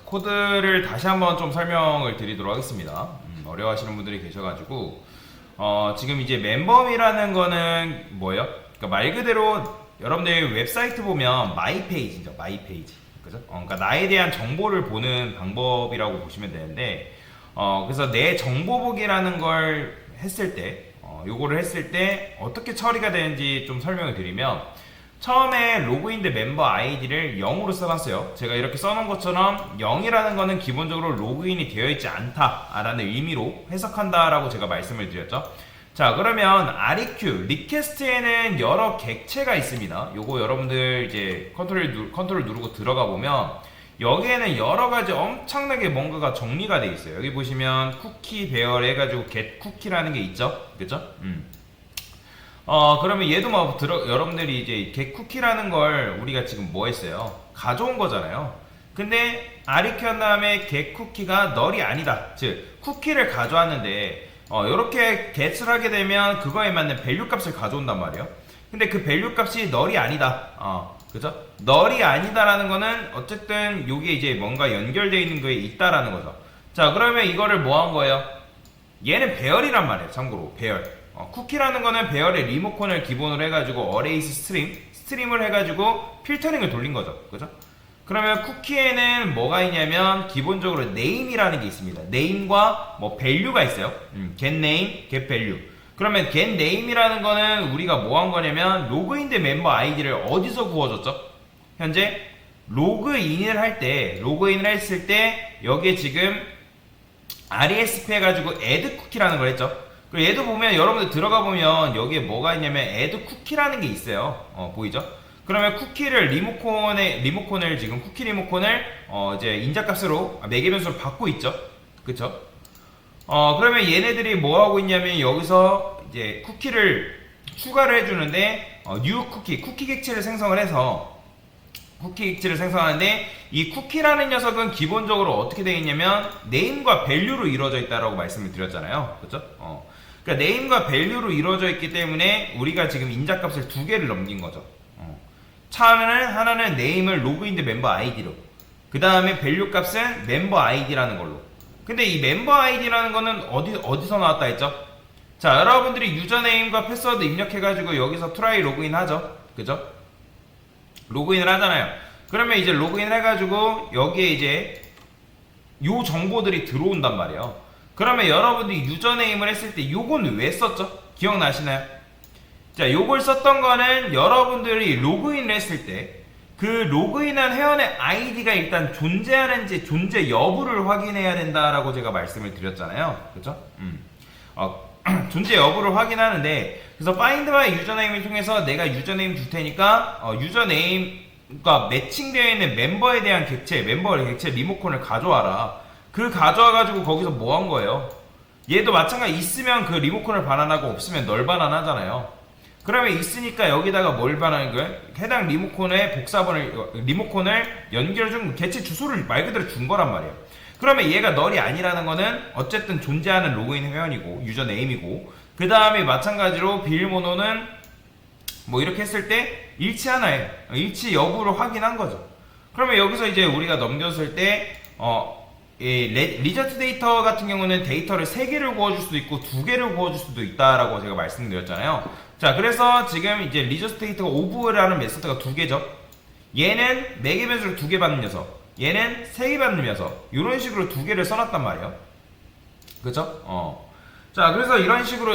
코드를 다시 한번 좀 설명을 드리도록 하겠습니다. 어려워하시는 분들이 계셔가지고 지금 이제 멤버미라는 거는 뭐예요? 그러니까 말 그대로 여러분들 웹사이트 보면 마이 페이지죠. 마이 페이지. 그죠? 그러니까 나에 대한 정보를 보는 방법이라고 보시면 되는데 그래서 내 정보 보기라는 걸 했을 때 요거를 했을 때 어떻게 처리가 되는지 좀 설명을 드리면 처음에 로그인된 멤버 아이디를 0으로 써놨어요. 제가 이렇게 써놓은 것처럼 0이라는 거는 기본적으로 로그인이 되어 있지 않다라는 의미로 해석한다라고 제가 말씀을 드렸죠. 자, 그러면 REQ, 리퀘스트에는 여러 객체가 있습니다. 요거 여러분들 이제 컨트롤 누르고 들어가 보면 여기에는 여러 가지 엄청나게 뭔가가 정리가 되어 있어요. 여기 보시면 쿠키 배열 해가지고 get 쿠키라는 게 있죠. 그죠? 그러면 얘도 뭐 여러분들이 이제 get 쿠키라는 걸 우리가 지금 뭐 했어요? 가져온 거잖아요. 근데 REQ 한 다음에 get 쿠키가 널이 아니다. 즉 쿠키를 가져왔는데 이렇게 get을 하게 되면 그거에 맞는 밸류 값을 가져온단 말이에요. 근데 그 밸류 값이 널이 아니다. 그죠? 널이 아니다라는 거는 어쨌든 요게 이제 뭔가 연결되어 있는 거에 있다라는 거죠. 자, 그러면 이거를 뭐 한 거예요? 얘는 배열이란 말이에요. 참고로 배열. 쿠키라는 거는 배열의 리모컨을 기본으로 해가지고 어레이스 스트림을 해가지고 필터링을 돌린 거죠. 그죠? 그러면 쿠키에는 뭐가 있냐면 기본적으로 name이라는 게 있습니다. name과 뭐 value가 있어요. get name, get value. 그러면 get name이라는 거는 우리가 뭐 한 거냐면 로그인된 멤버 아이디를 어디서 구워줬죠? 현재 로그인을 했을 때 여기에 지금 RESP 해가지고 add cookie라는 걸 했죠. 그리고 얘도 보면 여러분들 들어가 보면 여기에 뭐가 있냐면 add cookie라는 게 있어요. 보이죠? 그러면 쿠키를 리모컨을 지금 쿠키 리모컨을 이제 인자값으로 매개 변수로 받고 있죠. 그쵸? 그러면 얘네들이 뭐 하고 있냐면 여기서 이제 쿠키를 추가를 해주는데 new 쿠키 객체를 생성을 해서 쿠키 객체를 생성하는데 이 쿠키라는 녀석은 기본적으로 어떻게 되어 있냐면 name과 value로 이루어져 있다라고 말씀을 드렸잖아요. 그쵸? 그러니까 name과 value로 이루어져 있기 때문에 우리가 지금 인자값을 두 개를 넘긴 거죠. 하나는 name을 로그인된 멤버 아이디로, 그 다음에 value 값은 멤버 아이디라는 걸로. 근데 이 멤버 아이디라는 거는 어디서 나왔다 했죠? 자, 여러분들이 유저네임과 패스워드 입력해가지고 여기서 트라이 로그인 하죠. 그죠? 로그인을 하잖아요. 그러면 이제 로그인 해가지고 여기에 이제 요 정보들이 들어온단 말이에요. 그러면 여러분들이 유저네임을 했을 때 요건 왜 썼죠? 기억나시나요? 자, 요걸 썼던 거는 여러분들이 로그인을 했을 때 그 로그인한 회원의 아이디가 일단 존재하는지 존재 여부를 확인해야 된다라고 제가 말씀을 드렸잖아요. 그쵸? 존재 여부를 확인하는데, 그래서 find by 유저네임을 통해서 내가 유저네임 줄 테니까 유저네임과 매칭되어 있는 멤버에 대한 멤버의 객체 리모컨을 가져와라. 그 가져와가지고 거기서 뭐 한 거예요? 얘도 마찬가지 있으면 그 리모컨을 반환하고 없으면 널 반환하잖아요. 그러면 있으니까 여기다가 뭘 반환한 거예요? 해당 리모컨의 리모컨을 연결해준 객체 주소를 말 그대로 준 거란 말이에요. 그러면 얘가 널이 아니라는 거는 어쨌든 존재하는 로그인 회원이고 유저네임이고, 그 다음에 마찬가지로 비밀번호는 뭐 이렇게 했을 때 일치하나요? 일치 여부를 확인한 거죠. 그러면 여기서 이제 우리가 넘겼을 때 리저트 데이터 같은 경우는 데이터를 3개를 구워줄 수도 있고 2개를 구워줄 수도 있다라고 제가 말씀드렸잖아요. 자, 그래서 지금 이제 리저트 데이터가 오브라는 메소드가 2개죠. 얘는 4개 변수를 2개 받는 녀석, 얘는 3개 받는 녀석, 이런 식으로 2개를 써놨단 말이에요. 그쵸? 자, 그래서 이런 식으로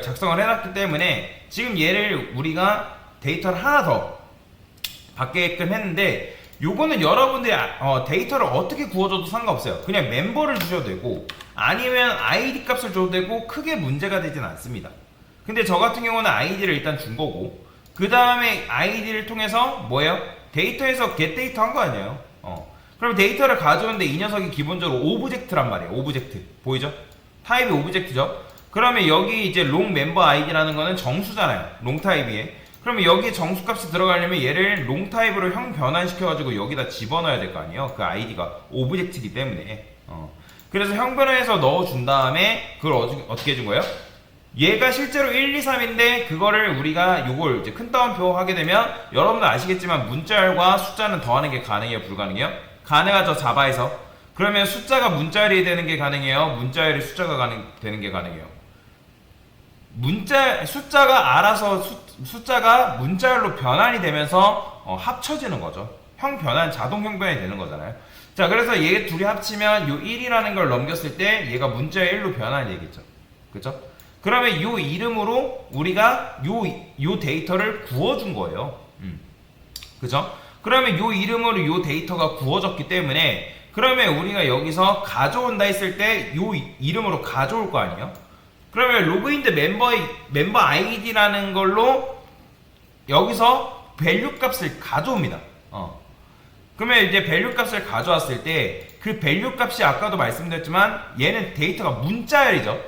작성을 해놨기 때문에 지금 얘를 우리가 데이터를 하나 더 받게끔 했는데, 요거는 여러분들이 데이터를 어떻게 구워줘도 상관없어요. 그냥 멤버를 주셔도 되고 아니면 아이디 값을 줘도 되고 크게 문제가 되진 않습니다. 근데 저 같은 경우는 아이디를 일단 준 거고, 그 다음에 아이디를 통해서 뭐예요? 데이터에서 get 데이터 한 거 아니에요? 그럼 데이터를 가져오는데 이 녀석이 기본적으로 오브젝트란 말이에요. 오브젝트 보이죠? 타입이 오브젝트죠? 그러면 여기 이제 롱 멤버 아이디라는 거는 정수잖아요. 롱 타입이에. 그러면 여기에 정수값이 들어가려면 얘를 롱 타입으로 형 변환시켜가지고 여기다 집어넣어야 될 거 아니에요. 그 아이디가 오브젝트이기 때문에. 그래서 형 변환해서 넣어준 다음에 그걸 어떻게 해준 거예요? 얘가 실제로 1, 2, 3인데 그거를 우리가 요걸 이제 큰 따옴표 하게 되면 여러분들 아시겠지만 문자열과 숫자는 더하는 게 가능해요? 불가능해요? 가능하죠. 자바에서. 그러면 숫자가 문자열이 되는 게 가능해요? 문자열이 숫자가 되는 게 가능해요? 숫자가 알아서 숫자가 문자열로 변환이 되면서 합쳐지는 거죠. 자동 형변이 되는 거잖아요. 자, 그래서 얘 둘이 합치면 요 1이라는 걸 넘겼을 때 얘가 문자열 1로 변환이 되겠죠. 그죠? 그러면 요 이름으로 우리가 요 데이터를 구워준 거예요. 그죠? 그러면 요 이름으로 요 데이터가 구워졌기 때문에 그러면 우리가 여기서 가져온다 했을 때 요 이름으로 가져올 거 아니에요? 그러면 로그인드 멤버 아이디라는 걸로 여기서 밸류 값을 가져옵니다. 그러면 이제 밸류 값을 가져왔을 때 그 밸류 값이 아까도 말씀드렸지만 얘는 데이터가 문자열이죠.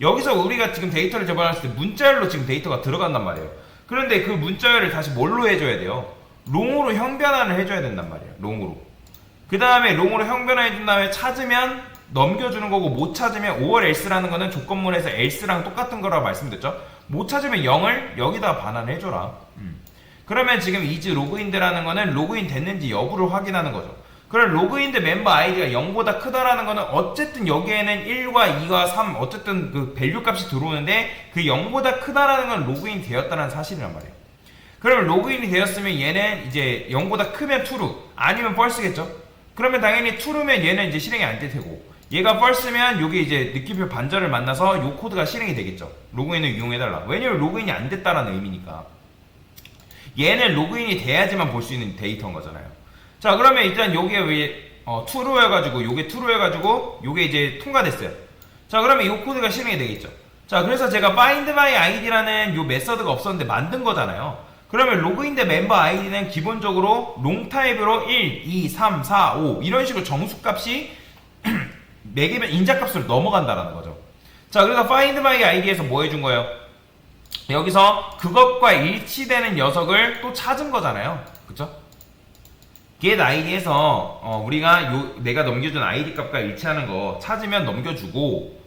여기서 우리가 지금 데이터를 접근했을 때 문자열로 지금 데이터가 들어간단 말이에요. 그런데 그 문자열을 다시 뭘로 해줘야 돼요? 롱으로 형변환을 해줘야 된단 말이에요. 롱으로. 그 다음에 롱으로 형변환해준 다음에 찾으면 넘겨주는 거고 못 찾으면 or else라는 거는 조건문에서 else랑 똑같은 거라고 말씀드렸죠. 못 찾으면 0을 여기다가 반환해줘라. 그러면 지금 is 로그인드라는 거는 로그인 됐는지 여부를 확인하는 거죠. 그럼 로그인드 멤버 아이디가 0보다 크다라는 거는 어쨌든 여기에는 1과 2와 3 어쨌든 그 밸류 값이 들어오는데 그 0보다 크다라는 건 로그인 되었다는 사실이란 말이에요. 그러면 로그인이 되었으면 얘는 이제 0보다 크면 true 아니면 false겠죠. 그러면 당연히 true면 얘는 이제 실행이 안 될 테고 얘가 false면 여기 이제 느낌표 반절을 만나서 요 코드가 실행이 되겠죠. 로그인을 이용해달라. 왜냐면 로그인이 안 됐다라는 의미니까. 얘는 로그인이 돼야지만 볼 수 있는 데이터인 거잖아요. 자, 그러면 일단 요게 왜 true 해가지고 요게 true 해가지고 요게 이제 통과됐어요. 자, 그러면 요 코드가 실행이 되겠죠. 자, 그래서 제가 find my id라는 요 메서드가 없었는데 만든 거잖아요. 그러면 로그인드 멤버 아이디는 기본적으로 롱 타입으로 1, 2, 3, 4, 5 이런 식으로 정수값이 매개면 인자값으로 넘어간다라는 거죠. 자, 그래서 find my id에서 뭐 해준 거예요? 여기서 그것과 일치되는 녀석을 또 찾은 거잖아요. 그쵸? get id에서 우리가 내가 넘겨준 id 값과 일치하는 거 찾으면 넘겨주고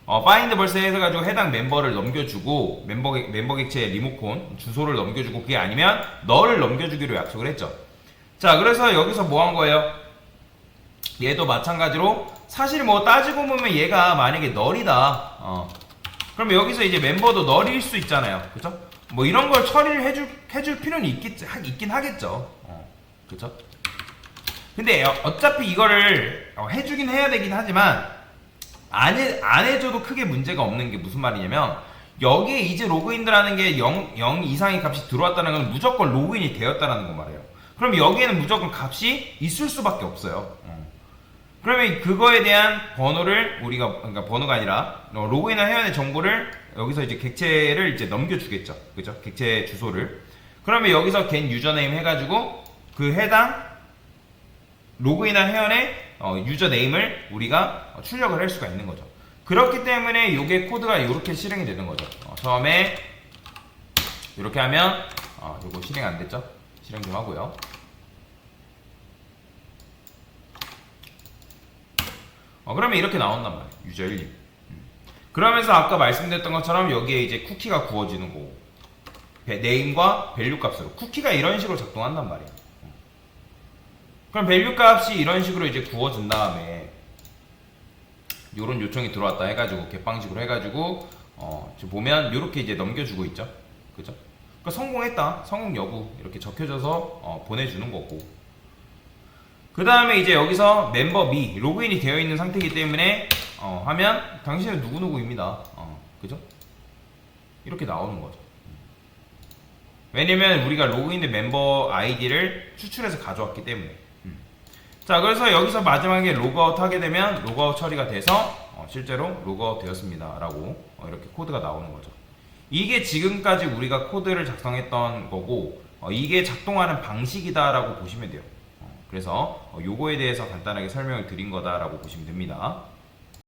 find 벌써 해가지고 해당 멤버를 넘겨주고 멤버 객체 리모컨 주소를 넘겨주고 그게 아니면 너를 넘겨주기로 약속을 했죠. 자, 그래서 여기서 뭐 한 거예요? 얘도 마찬가지로 사실 뭐 따지고 보면 얘가 만약에 널이다. 그럼 여기서 이제 멤버도 널일 수 있잖아요. 그죠? 뭐 이런 걸 처리를 해줄 필요는 있긴 하겠죠. 그죠? 근데 어차피 이거를 해주긴 해야 되긴 하지만 안 해줘도 크게 문제가 없는 게 무슨 말이냐면 여기에 이제 로그인이라는 게 0 이상의 값이 들어왔다는 건 무조건 로그인이 되었다는 거 말이에요. 그럼 여기에는 무조건 값이 있을 수밖에 없어요. 그러면 그거에 대한 번호를 우리가 그러니까 번호가 아니라 로그인한 회원의 정보를 여기서 이제 객체를 이제 넘겨주겠죠. 그죠? 객체 주소를. 그러면 여기서 get 유저네임 해가지고 그 해당 로그인한 회원의 유저네임을 우리가 출력을 할 수가 있는 거죠. 그렇기 때문에 이게 코드가 이렇게 실행이 되는 거죠. 처음에 이렇게 하면 이거 실행 안 됐죠? 실행 좀 하고요. 그러면 이렇게 나온단 말이에요. 유저 1님. 그러면서 아까 말씀드렸던 것처럼 여기에 이제 쿠키가 구워지는 거고 네임과 밸류 값으로 쿠키가 이런 식으로 작동한단 말이에요. 그럼 밸류 값이 이런 식으로 이제 구워진 다음에 요런 요청이 들어왔다 해가지고 개방식으로 해가지고 지금 보면 요렇게 이제 넘겨주고 있죠. 그죠? 그러니까 성공했다, 성공 여부 이렇게 적혀져서 보내주는 거고 그 다음에 이제 여기서 멤버 미 로그인이 되어 있는 상태이기 때문에 하면 당신은 누구누구입니다. 그죠? 이렇게 나오는 거죠. 왜냐면 우리가 로그인된 멤버 아이디를 추출해서 가져왔기 때문에. 자, 그래서 여기서 마지막에 로그아웃 하게 되면 로그아웃 처리가 돼서 실제로 로그아웃 되었습니다 라고 이렇게 코드가 나오는 거죠. 이게 지금까지 우리가 코드를 작성했던 거고 이게 작동하는 방식이다 라고 보시면 돼요. 그래서 요거에 대해서 간단하게 설명을 드린 거다 라고 보시면 됩니다.